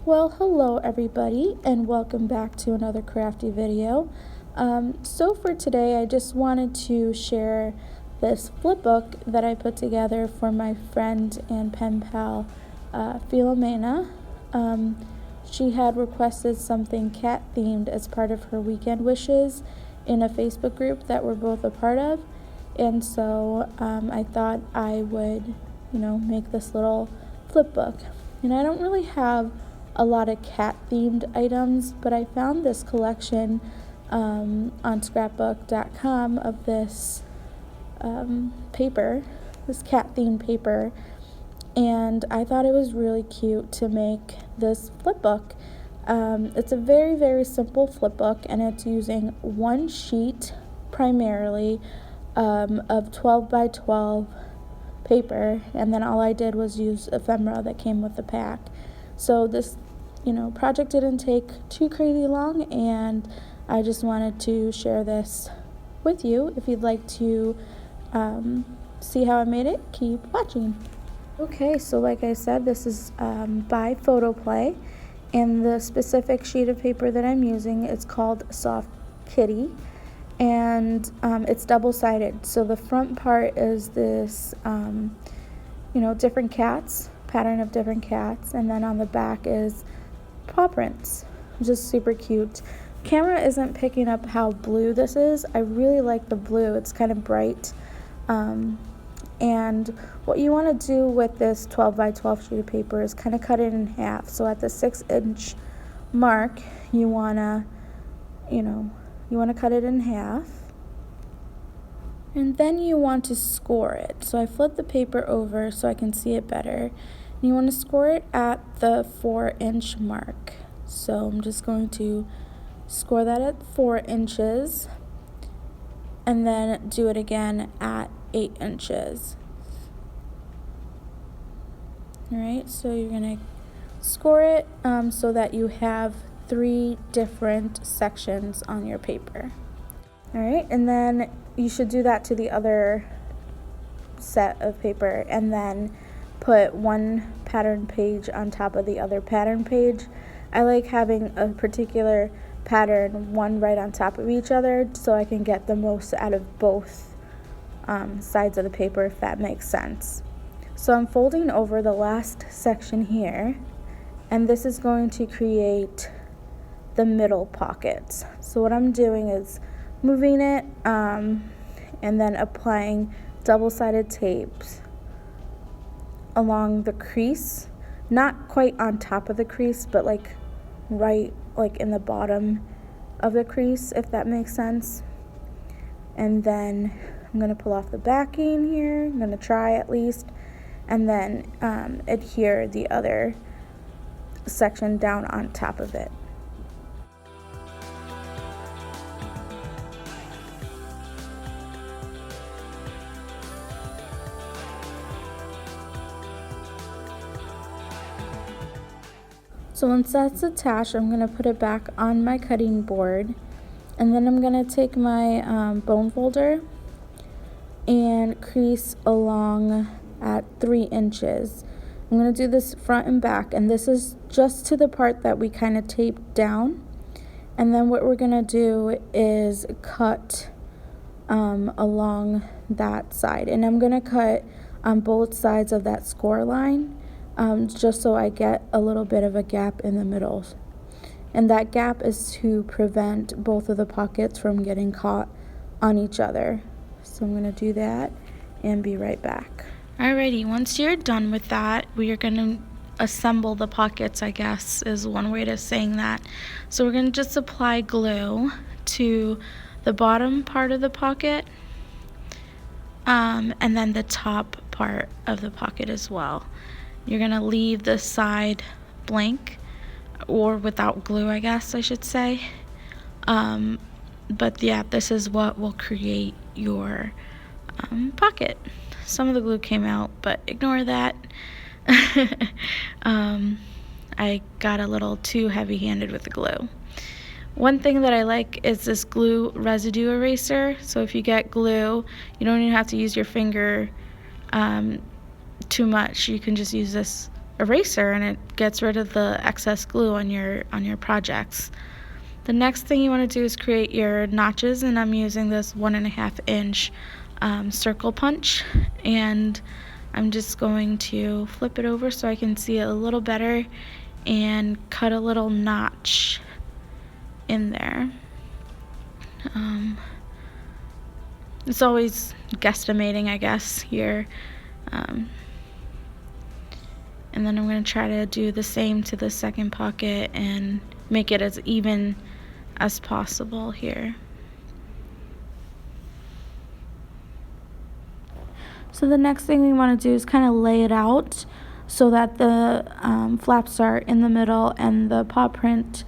Well, hello everybody, and welcome back to another crafty video. So for today, I just wanted to share this flipbook that I put together for my friend and pen pal, Philomena. She had requested something cat themed as part of her weekend wishes in a Facebook group that we're both a part of, and so I thought I would, make this little flipbook. And I don't really have a lot of cat themed items, but I found this collection on scrapbook.com of this paper, this cat themed paper, and I thought it was really cute to make this flipbook. It's a very, very simple flipbook, and it's using one sheet primarily of 12 by 12 paper, and then all I did was use ephemera that came with the pack. So this, project didn't take too crazy long, and I just wanted to share this with you. If you'd like to see how I made it, keep watching. Okay, so like I said, this is by Photoplay, and the specific sheet of paper that I'm using is called Soft Kitty, and it's double-sided. So the front part is this, different cats, pattern of different cats, and then on the back is paw prints, which is super cute. Camera isn't picking up how blue this is. I really like the blue. It's kind of bright. And what you want to do with this 12 by 12 sheet of paper is kind of cut it in half. So at the 6-inch mark, you want to cut it in half. And then you want to score it. So I flip the paper over so I can see it better. And you want to score it at the 4-inch mark. So I'm just going to score that at 4 inches, and then do it again at 8 inches. Alright, so you're going to score it so that you have 3 different sections on your paper. Alright, and then you should do that to the other set of paper, and then put one pattern page on top of the other pattern page. I like having a particular pattern one right on top of each other so I can get the most out of both sides of the paper, if that makes sense. So I'm folding over the last section here, and this is going to create the middle pockets. So what I'm doing is moving it and then applying double-sided tapes along the crease, not quite on top of the crease, but right in the bottom of the crease, if that makes sense. And then I'm going to pull off the backing here. I'm going to try at least, and then adhere the other section down on top of it. So once that's attached, I'm going to put it back on my cutting board, and then I'm going to take my bone folder and crease along at 3 inches. I'm going to do this front and back, and this is just to the part that we kind of taped down. And then what we're going to do is cut along that side, and I'm going to cut on both sides of that score line. Just so I get a little bit of a gap in the middle. And that gap is to prevent both of the pockets from getting caught on each other. So I'm going to do that and be right back. Alrighty, once you're done with that, we are going to assemble the pockets, I guess, is one way of saying that. So we're going to just apply glue to the bottom part of the pocket, and then the top part of the pocket as well. You're going to leave the side blank, or without glue, I guess I should say. But yeah, this is what will create your pocket. Some of the glue came out, but ignore that. I got a little too heavy-handed with the glue. One thing that I like is this glue residue eraser. So if you get glue, you don't even have to use your finger too much. You can just use this eraser, and it gets rid of the excess glue on your projects. The next thing you want to do is create your notches, and I'm using this 1.5 inch circle punch, and I'm just going to flip it over so I can see it a little better and cut a little notch in there. It's always guesstimating, I guess, here. And then I'm going to try to do the same to the second pocket and make it as even as possible here. So the next thing we want to do is kind of lay it out so that the flaps are in the middle and the paw print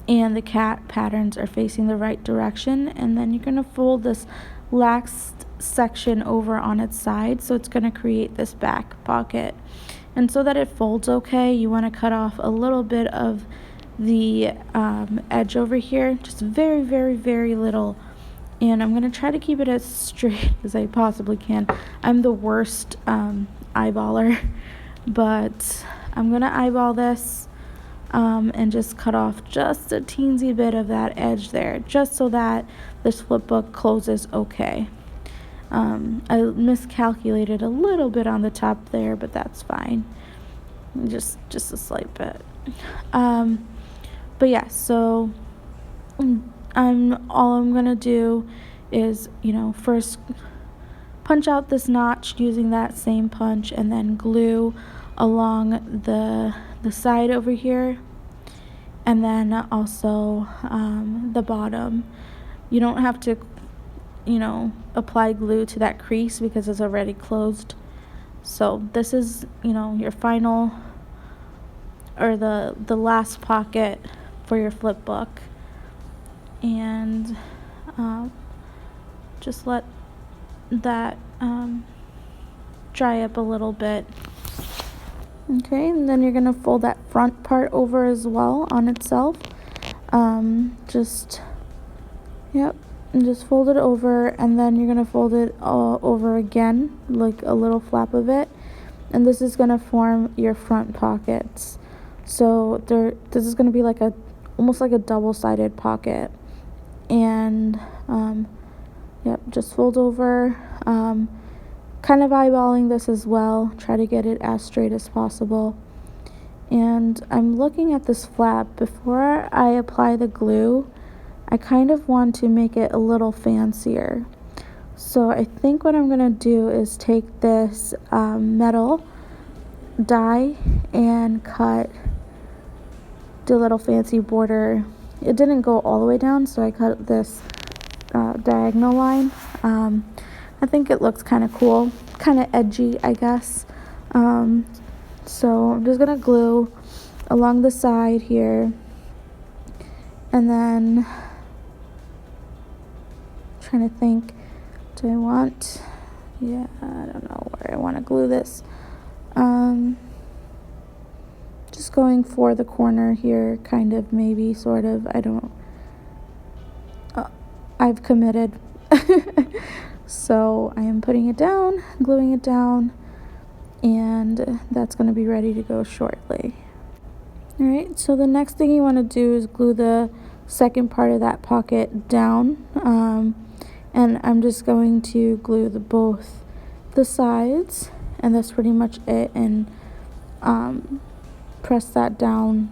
and the cat patterns are facing the right direction. And then you're going to fold this last section over on its side, so it's going to create this back pocket. And so that it folds okay, you want to cut off a little bit of the edge over here, just very, very, very little. And I'm going to try to keep it as straight as I possibly can. I'm the worst eyeballer, but I'm going to eyeball this and just cut off just a teensy bit of that edge there, just so that this flip book closes okay. I miscalculated a little bit on the top there, but that's fine. Just a slight bit. But yeah, so all I'm gonna do is, first punch out this notch using that same punch, and then glue along the side over here, and then also the bottom. You don't have to apply glue to that crease because it's already closed. So this is your final, or the last pocket for your flip book. And just let that dry up a little bit. Okay, and then you're going to fold that front part over as well on itself. And just fold it over, and then you're going to fold it all over again, like a little flap of it. And this is going to form your front pockets. So this is going to be like almost like a double-sided pocket. And just fold over, kind of eyeballing this as well. Try to get it as straight as possible. And I'm looking at this flap. Before I apply the glue, I kind of want to make it a little fancier. So I think what I'm going to do is take this metal die and do a little fancy border. It didn't go all the way down, so I cut this diagonal line. I think it looks kind of cool, kind of edgy, I guess. So I'm just going to glue along the side here, and then trying to think, I don't know where I want to glue this. Just going for the corner here, kind of, maybe, sort of. I've committed. So I am putting it down, gluing it down, and that's going to be ready to go shortly. Alright, so the next thing you want to do is glue the second part of that pocket down. And I'm just going to glue both the sides, and that's pretty much it, and press that down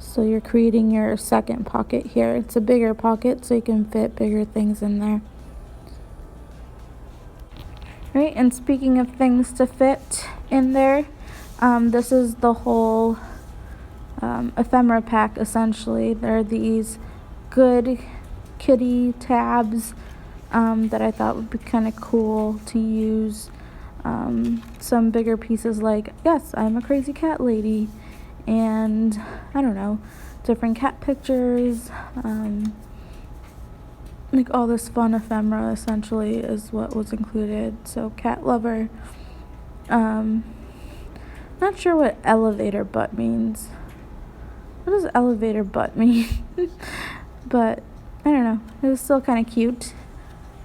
so you're creating your second pocket here. It's a bigger pocket, so you can fit bigger things in there. Right, and speaking of things to fit in there, this is the whole ephemera pack, essentially. There are these good kitty tabs that I thought would be kind of cool to use. Some bigger pieces like, yes, I'm a crazy cat lady, and I don't know, different cat pictures, like all this fun ephemera essentially is what was included. So cat lover. Not sure what elevator butt means. What does elevator butt mean? But I don't know, it was still kind of cute.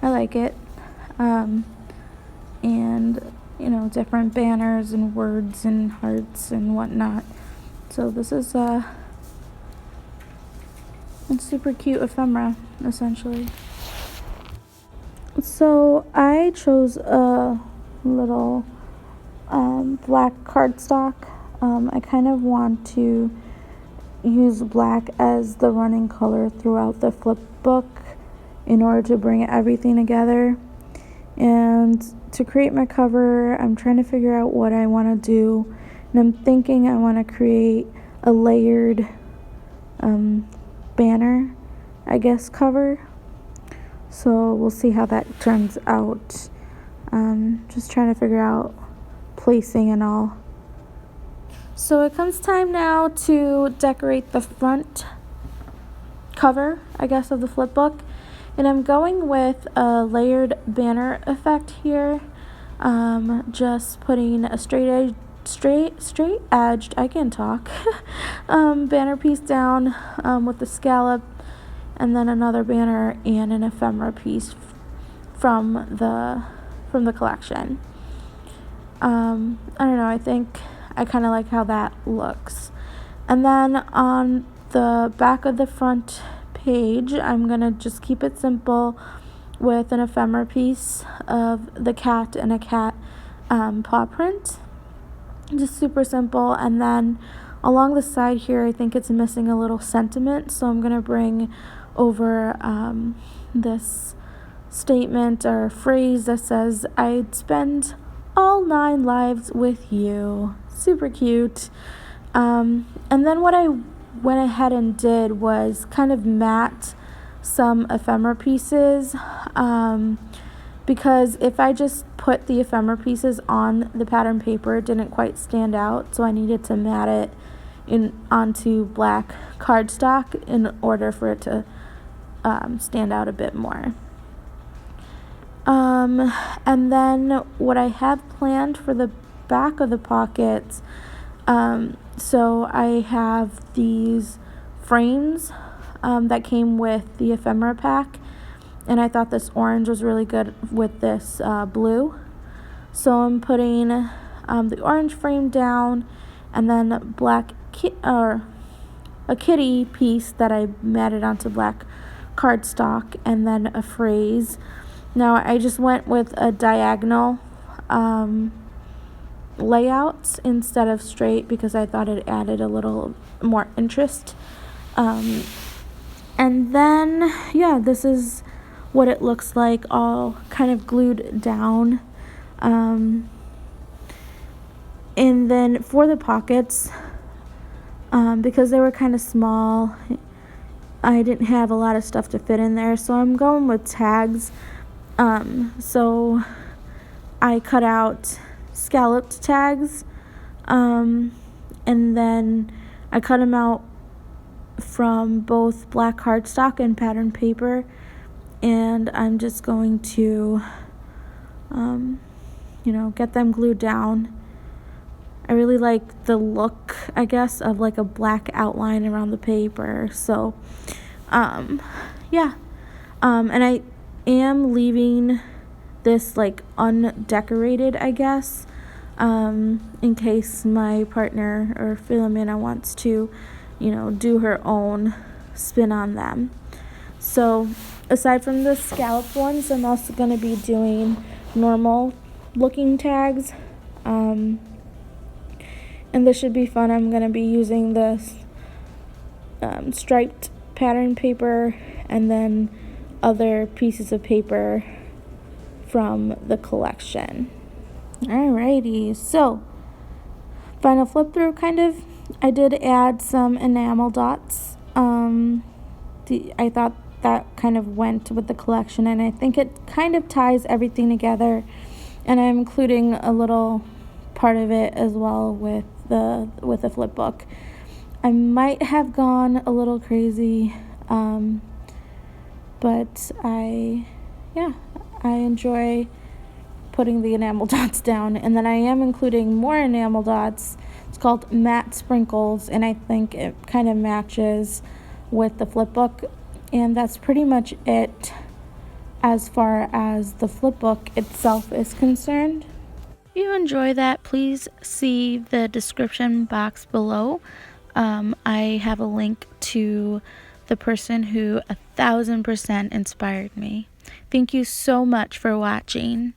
I like it. And different banners and words and hearts and whatnot. So this is a super cute ephemera, essentially. So I chose a little black cardstock. I kind of want to use black as the running color throughout the flip book in order to bring everything together. And to create my cover, I'm trying to figure out what I want to do. And I'm thinking I want to create a layered banner, I guess, cover. So we'll see how that turns out. Just trying to figure out placing and all. So it comes time now to decorate the front cover, I guess, of the flip book. And I'm going with a layered banner effect here. Just putting a straight edged, I can talk, banner piece down with the scallop, and then another banner and an ephemera piece from the collection. I don't know, I think I kind of like how that looks. And then on the back of the front page, I'm going to just keep it simple with an ephemera piece of the cat and a cat paw print. Just super simple. And then along the side here, I think it's missing a little sentiment, so I'm going to bring over this statement or phrase that says, "I'd spend all 9 lives with you." Super cute. And then what I went ahead and did was kind of matte some ephemera pieces, because if I just put the ephemera pieces on the pattern paper, it didn't quite stand out, so I needed to matte it onto black cardstock in order for it to stand out a bit more. And then what I have planned for the back of the pockets, so I have these frames that came with the ephemera pack, and I thought this orange was really good with this blue. So I'm putting the orange frame down, and then a kitty piece that I matted onto black cardstock, and then a phrase. Now I just went with a diagonal layout instead of straight because I thought it added a little more interest. And then, this is what it looks like, all kind of glued down. And then for the pockets, because they were kind of small, I didn't have a lot of stuff to fit in there, so I'm going with tags. So I cut out scalloped tags, and then I cut them out from both black cardstock and pattern paper, and I'm just going to get them glued down. I really like the look, I guess, of like a black outline around the paper. So and I am leaving this like undecorated, I guess, in case my partner or Philomena wants to do her own spin on them. So aside from the scalloped ones, I'm also going to be doing normal looking tags, and this should be fun. I'm going to be using this striped pattern paper and then other pieces of paper from the collection. Alrighty, so final flip through kind of. I did add some enamel dots. I thought that kind of went with the collection, and I think it kind of ties everything together, and I'm including a little part of it as well with the flip book. I might have gone a little crazy, but I enjoy putting the enamel dots down, and then I am including more enamel dots. It's called matte sprinkles, and I think it kind of matches with the flip book, and that's pretty much it as far as the flip book itself is concerned. you enjoy that, please see the description box below. I have a link to the person who 1000% inspired me. Thank you so much for watching.